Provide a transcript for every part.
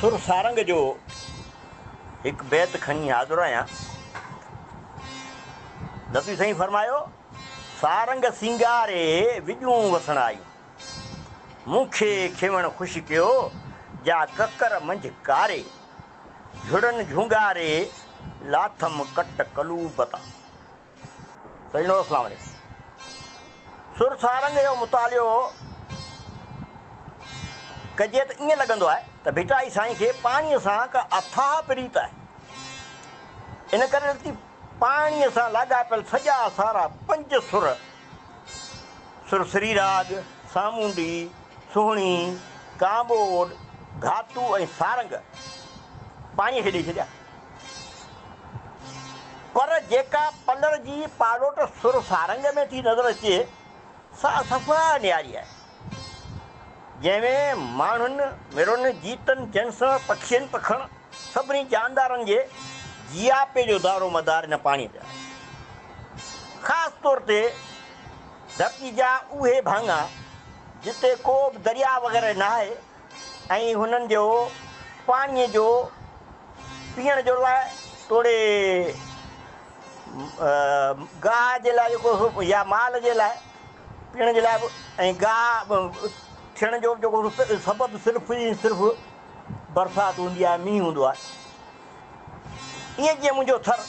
सुर सारंग जो एक बैत खणी हाज़िर आहियां। लतीफ़ साईं फरमायो, सारंग सिंगारे विॼूं वसण आयूं, मूंखे खिवण ख़ुशि कयो जा ककर मंझि कारे, झुड़न झुंगारे लाथम कट कलूबता। सजणो अस्सलाम वालेकुम। सुर सारंग जो मुतालियो कजे त ईअं लॻंदो आहे त भिटाई साईं खे पाणीअ सां का अथाह प्रीत आहे। इन करे पाणीअ सां लाॻापियल सॼा सारा 5 सुर, सुरसरी राग, सामूंडी, सुहिणी, कांबोड, घातू ऐं सारंग पाणीअ खे ॾेई छॾिया। पर जेका पलर जी पाड़ोट सुर सारंग में थी नज़र अचे सा सफ़ा न्यारी आहे, जंहिंमें माण्हुनि, मिरुनि, जीतनि, जंसनि, पखियुनि, पखण सभिनी जानदारनि जे जियापे जो दारो मदार हिन पाणीअ ते आहे। ख़ासि तौर ते धरती जा उहे भाङा जिते को बि दरिया वग़ैरह न आहे ऐं हुननि जो पाणीअ जो पीअण जो लाइ थोरे गाह जे लाइ जेको या माल जे लाइ पीअण जे लाइ बि ऐं गाह थियण जो जेको सबबु सिर्फ़ु बरसाति हूंदी आहे, मींहुं हूंदो आहे। ईअं जीअं मुंहिंजो थर,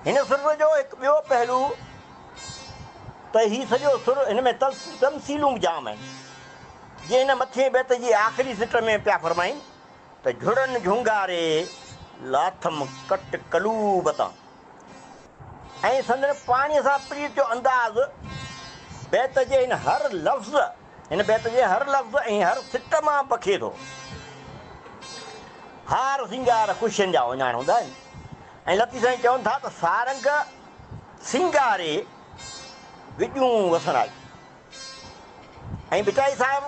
हिन सुर जो हिकु ॿियो पहलू त हीउ सॼो सुर, हिन में तमसीलूं बि जाम आहिनि। जीअं हिन मथे बैत जी आख़िरी सिट में पिया फरमाइनि त झुड़न झुंगारे लाथम कट कलूबता, ऐं संदन पाणीअ सां प्रीत जो अंदाज़ बैत जे हिन हर लफ़्ज़, हिन बैत जे हर लफ़्ज़ ऐं हर सिट मां बखे थो। हार सिंगार ख़ुशियुनि जा वञाण हूंदा आहिनि। ऐं लतीफ़ साईं चवनि था त सारंग सिंगारे विॼूं वसण आयूं, ऐं भिटाई साहिबु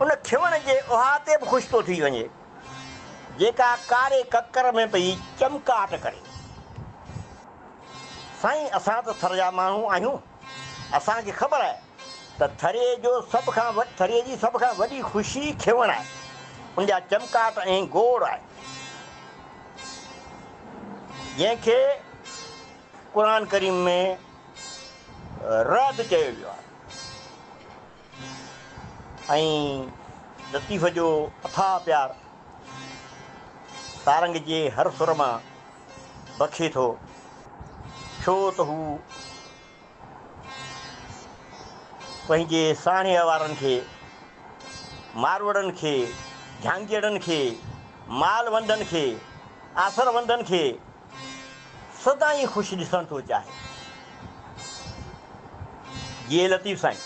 उन खिवण जे उहाते बि ख़ुशि थो थी वञे जेका कारे ककर में पई चमकाट करे। साईं, असां त थर जा माण्हू आहियूं, असांखे ख़बर आहे त थरे जी सभ खां वॾी ख़ुशी खिवण आहे, उनजा चमकाट ऐं गोड़ आहे, जंहिंखे क़ुर करीम में रद चयो वियो आहे। ऐं लतीफ़ जो अथाह प्यार सारंग जे हर सुर मां बखे थो, छो त हू पंहिंजे साणीअ वारनि खे, मारवड़नि खे, झांगीड़नि खे, मालवंदनि खे, आसरवंदनि खे सदाईं ख़ुशि ॾिसणु थो चाहे। जीअं लतीफ़ साईं